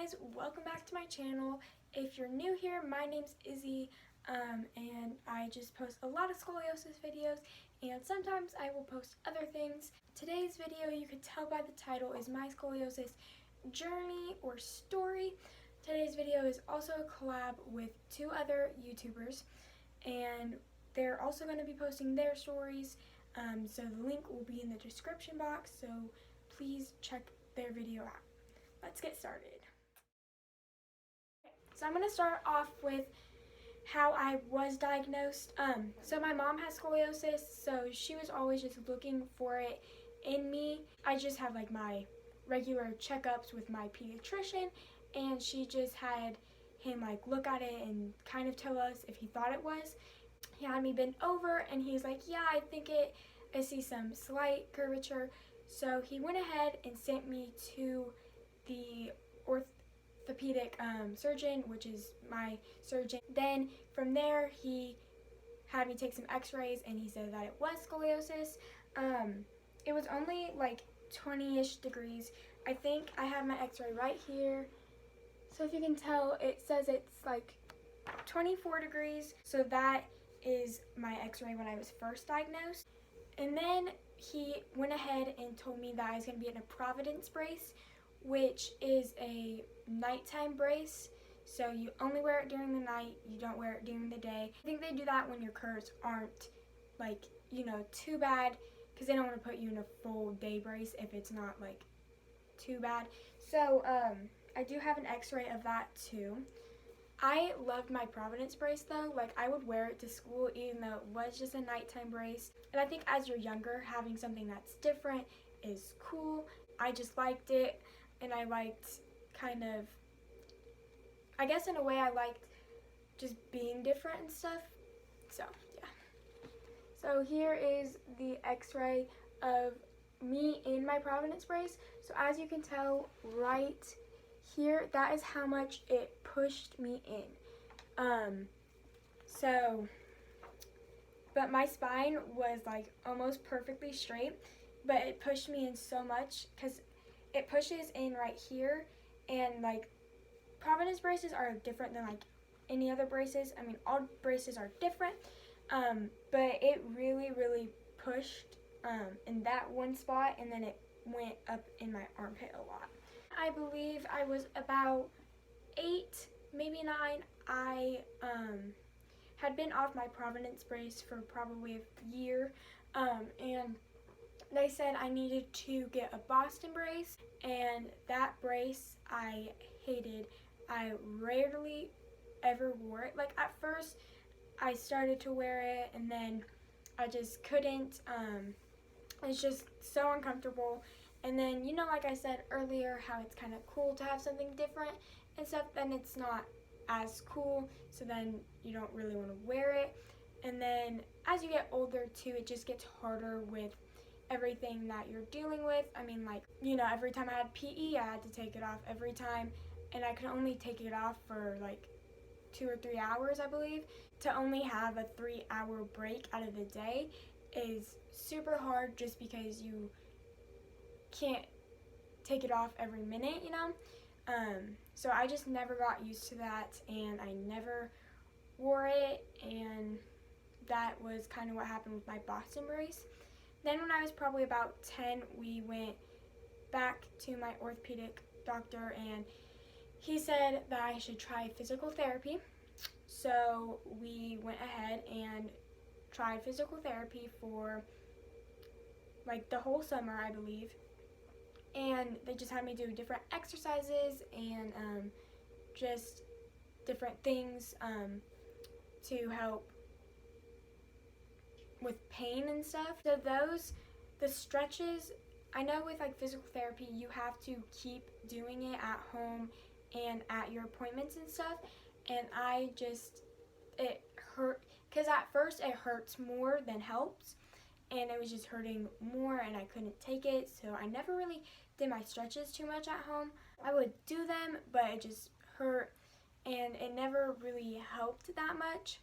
guys, welcome back to my channel. If you're new here, my name's Izzy, and I just post a lot of scoliosis videos, and sometimes I will post other things. Today's video, you could tell by the title, is my scoliosis journey or story. Today's video is also a collab with two other YouTubers, and they're also going to be posting their stories, so the link will be in the description box, so please check their video out. Let's get started. So I'm going to start off with how I was diagnosed. So my mom has scoliosis, so she was always just looking for it in me. I just have like my regular checkups with my pediatrician, and she just had him like look at it and kind of tell us if he thought it was. He had me bend over and he's like, yeah, I see some slight curvature. So he went ahead and sent me to the orthopedic surgeon, which is my surgeon. Then from there he had me take some x-rays and he said that it was scoliosis. It was only like 20-ish degrees. I think I have my x-ray right here. So if you can tell, it says it's like 24 degrees. So that is my x-ray when I was first diagnosed. And then he went ahead and told me that I was going to be in a Providence brace, which is a nighttime brace. So you only wear it during the night, you don't wear it during the day. I think they do that when your curves aren't like, too bad, because they don't want to put you in a full day brace if it's not like too bad. So I do have an x-ray of that too. I loved my Providence brace though. Like, I would wear it to school even though it was just a nighttime brace. And I think as you're younger, having something that's different is cool. I just liked it, and I liked kind of, I guess in a way I liked just being different and stuff. So yeah. So here is the x-ray of me in my Providence brace. So as you can tell right here, that is how much it pushed me in. But my spine was like almost perfectly straight, but it pushed me in so much because it pushes in right here, and like Providence braces are different than like any other braces. I mean, all braces are different, but it really pushed in that one spot, and then it went up in my armpit a lot. I believe I was about 8, maybe 9. I had been off my Providence brace for probably a year, and they said I needed to get a Boston brace, and that brace I hated. I rarely ever wore it. Like, at first I started to wear it, and then I just couldn't. It's just so uncomfortable. And then, like I said earlier, how it's kind of cool to have something different and stuff, then it's not as cool, so then you don't really want to wear it. And then as you get older too, it just gets harder with everything that you're dealing with. I mean, like, every time I had PE, I had to take it off every time, and I could only take it off for like 2 or 3 hours, I believe. To only have a 3-hour break out of the day is super hard, just because you can't take it off every minute, so I just never got used to that, and I never wore it, and that was kind of what happened with my Boston brace. Then when I was probably about 10, we went back to my orthopedic doctor, and he said that I should try physical therapy. So we went ahead and tried physical therapy for like the whole summer, I believe. And they just had me do different exercises and just different things to help with pain and stuff. So the stretches, I know with like physical therapy, you have to keep doing it at home and at your appointments and stuff. And it hurt, because at first it hurts more than helps. And it was just hurting more, and I couldn't take it, so I never really did my stretches too much at home. I would do them, but it just hurt, and it never really helped that much.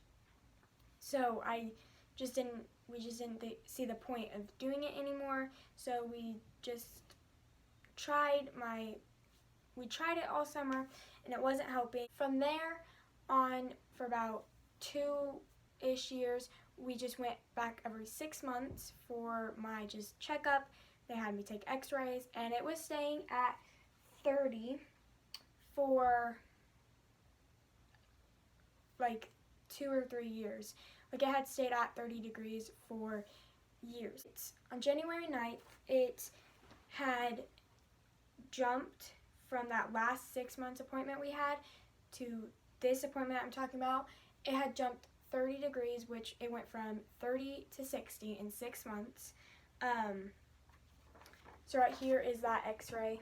So we just didn't see the point of doing it anymore. So we just tried my we tried it all summer and it wasn't helping. From there on, for about 2-ish years, we just went back every 6 months for my just checkup. They had me take x-rays, and it was staying at 30 for like 2 or 3 years. Like, it had stayed at 30 degrees for years. On January 9th, it had jumped from that last 6 months appointment we had to this appointment I'm talking about. It had jumped 30 degrees, which it went from 30 to 60 in 6 months. So right here is that x-ray.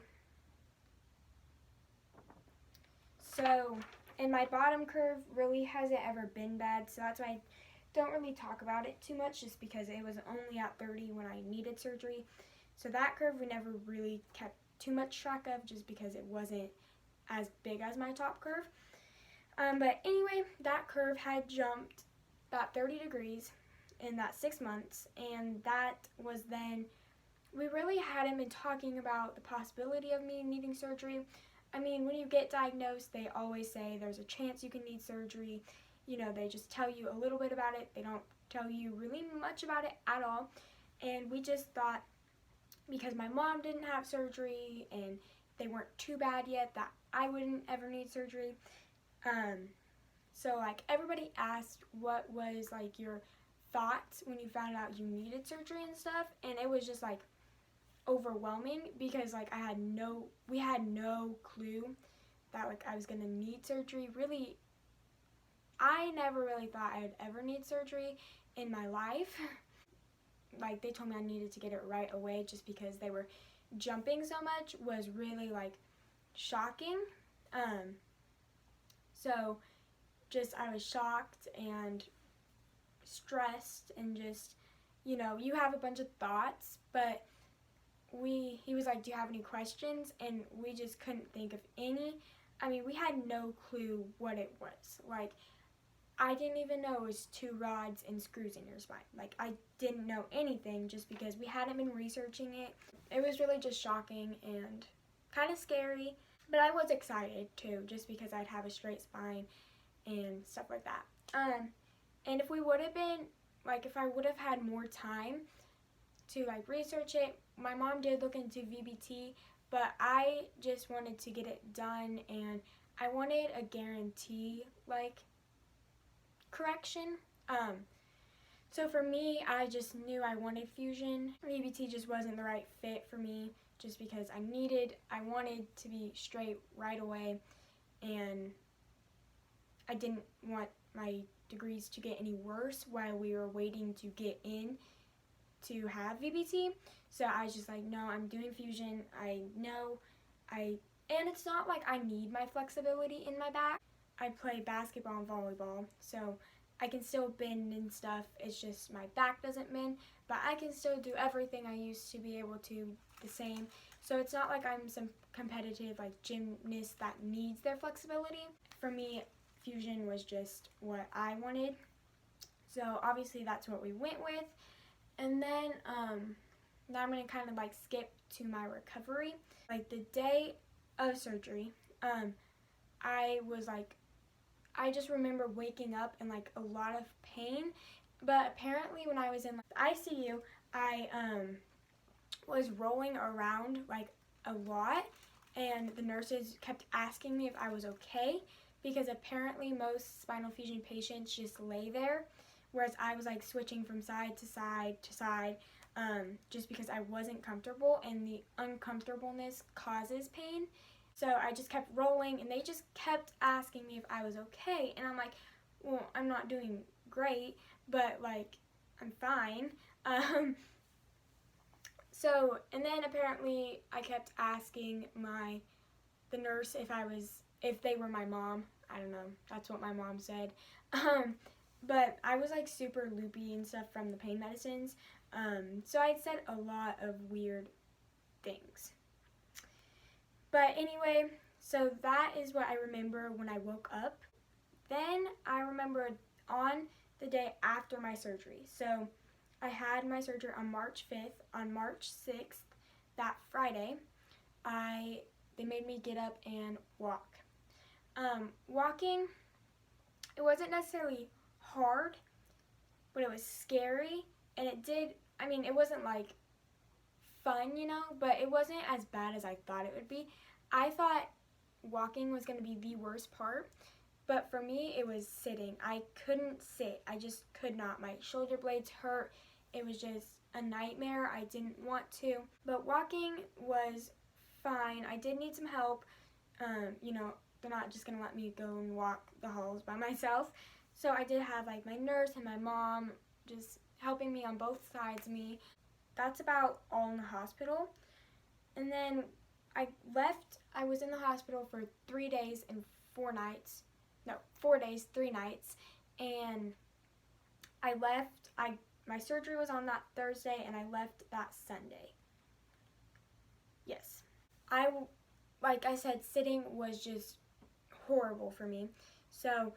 So, and my bottom curve really hasn't ever been bad, so that's why I don't really talk about it too much, just because it was only at 30 when I needed surgery. So that curve we never really kept too much track of, just because it wasn't as big as my top curve. But anyway, that curve had jumped about 30 degrees in that 6 months, and that was then, we really hadn't been talking about the possibility of me needing surgery. I mean, when you get diagnosed, they always say there's a chance you can need surgery. You know, they just tell you a little bit about it. They don't tell you really much about it at all. And we just thought, because my mom didn't have surgery and they weren't too bad yet, that I wouldn't ever need surgery. So like, everybody asked what was like your thoughts when you found out you needed surgery and stuff, and it was just like overwhelming, because like we had no clue that like I was gonna need surgery. Really, I never really thought I would ever need surgery in my life. Like, they told me I needed to get it right away, just because they were jumping so much was really like shocking. So just, I was shocked and stressed, and just, you know, you have a bunch of thoughts, but he was like, do you have any questions? And we just couldn't think of any. I mean, we had no clue what it was. Like, I didn't even know it was 2 rods and screws in your spine. Like, I didn't know anything, just because we hadn't been researching it. It was really just shocking and kind of scary, but I was excited too, just because I'd have a straight spine and stuff like that. And if we would have been, like, if I would have had more time to like research it, my mom did look into VBT, but I just wanted to get it done, and I wanted a guarantee like correction. So for me, I just knew I wanted fusion. VBT just wasn't the right fit for me, just because I wanted to be straight right away, and I didn't want my degrees to get any worse while we were waiting to get in to have VBT. So I was just like, no, I'm doing fusion. And it's not like I need my flexibility in my back. I play basketball and volleyball, so I can still bend and stuff. It's just my back doesn't bend, but I can still do everything I used to be able to the same. So it's not like I'm some competitive like gymnast that needs their flexibility. For me, fusion was just what I wanted. So obviously that's what we went with. And then now I'm going to kind of like skip to my recovery. Like, the day of surgery, I just remember waking up in like a lot of pain, but apparently when I was in the ICU, I was rolling around like a lot, and the nurses kept asking me if I was okay, because apparently most spinal fusion patients just lay there, whereas I was like switching from side to side to side, just because I wasn't comfortable, and the uncomfortableness causes pain. So I just kept rolling, and they just kept asking me if I was okay, and I'm like, well, I'm not doing great, but like, I'm fine. So, and then apparently I kept asking the nurse if they were my mom. I don't know, that's what my mom said. But I was like super loopy and stuff from the pain medicines, so I said a lot of weird things. But anyway, so that is what I remember when I woke up. Then I remember on the day after my surgery. So I had my surgery on March 5th. On March 6th, that Friday, I they made me get up and walk. Walking, it wasn't necessarily hard, but it was scary, and it wasn't like fun, but it wasn't as bad as I thought it would be. I thought walking was going to be the worst part, but for me, it was sitting. I couldn't sit. I just could not. My shoulder blades hurt. It was just a nightmare. I didn't want to, but walking was fine. I did need some help. They're not just going to let me go and walk the halls by myself. So I did have like my nurse and my mom just helping me on both sides of me. That's about all in the hospital. And then I left. I was in the hospital for 3 days and 4 nights. No, 4 days, 3 nights. And I left. My surgery was on that Thursday, and I left that Sunday. Yes. Like I said, sitting was just horrible for me. So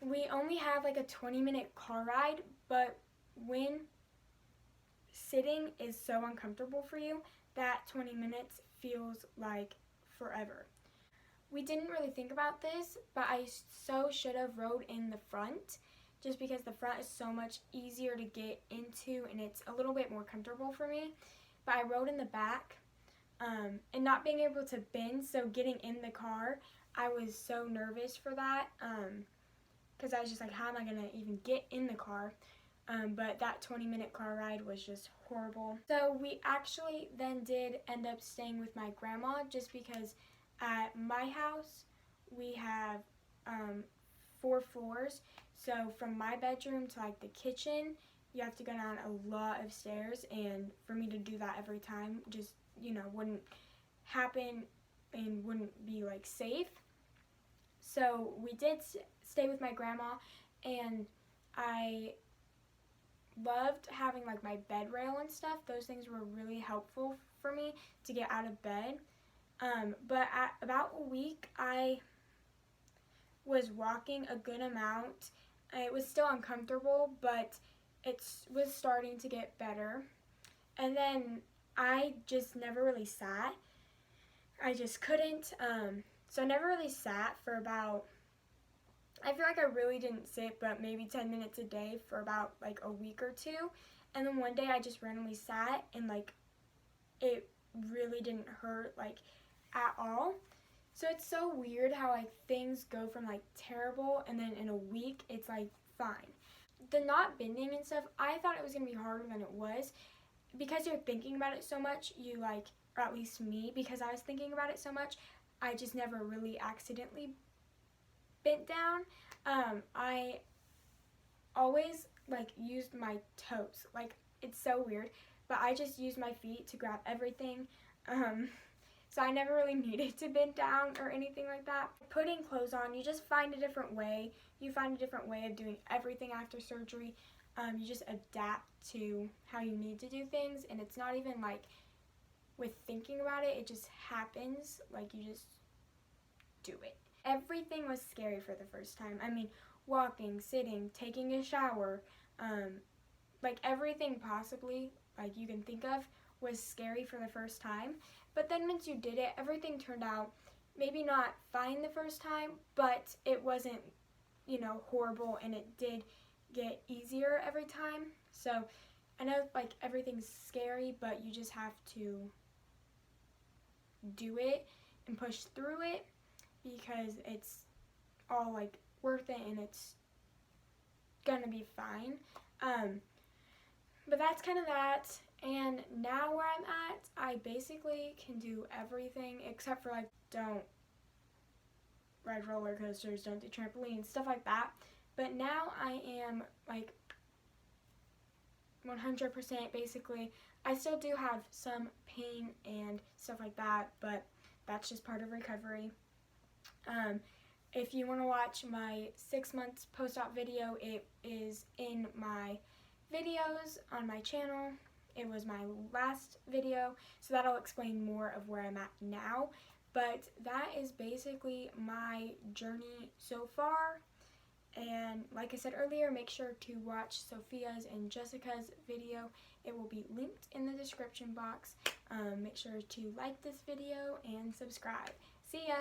we only have like a 20-minute car ride, but when sitting is so uncomfortable for you, that 20 minutes feels like forever. We didn't really think about this, but I so should have rode in the front, just because the front is so much easier to get into and it's a little bit more comfortable for me. But I rode in the back, and not being able to bend, so getting in the car, I was so nervous for that, because I was just like, how am I going to even get in the car? But that 20-minute car ride was just horrible. So we actually then did end up staying with my grandma, just because at my house we have 4 floors. So from my bedroom to like the kitchen, you have to go down a lot of stairs, and for me to do that every time just, wouldn't happen and wouldn't be like safe. So we did stay with my grandma, and I loved having like my bed rail and stuff. Those things were really helpful for me to get out of bed. But at about a week, I was walking a good amount. It was still uncomfortable, but it was starting to get better. And then I just never really sat. I just couldn't. So I never really sat for about, I feel like I really didn't sit, but maybe 10 minutes a day for about like a week or 2. And then one day I just randomly sat, and like it really didn't hurt like at all. So it's so weird how like things go from like terrible, and then in a week it's like fine. The not bending and stuff, I thought it was going to be harder than it was, because you're thinking about it so much. You like, or at least me, because I was thinking about it so much, I just never really accidentally bent down. I always like used my toes. Like, it's so weird, but I just used my feet to grab everything. So I never really needed to bend down or anything like that. Putting clothes on, you just find a different way. You find a different way of doing everything after surgery. You just adapt to how you need to do things, and it's not even like with thinking about it, it just happens. Like, you just do it. Everything was scary for the first time. I mean, walking, sitting, taking a shower, like everything possibly like you can think of was scary for the first time. But then once you did it, everything turned out maybe not fine the first time, but it wasn't, horrible, and it did get easier every time. So I know like everything's scary, but you just have to do it and push through it, because it's all like worth it, and it's gonna be fine. But that's kind of that. And now where I'm at, I basically can do everything except for like don't ride roller coasters, don't do trampolines, stuff like that. But now I am like 100% basically. I still do have some pain and stuff like that, but that's just part of recovery. If you want to watch my 6 months post-op video, it is in my videos on my channel. It was my last video, so that'll explain more of where I'm at now. But that is basically my journey so far, And like I said earlier, make sure to watch Sophia's and Jessica's video. It will be linked in the description box. Make sure to like this video and subscribe. See ya!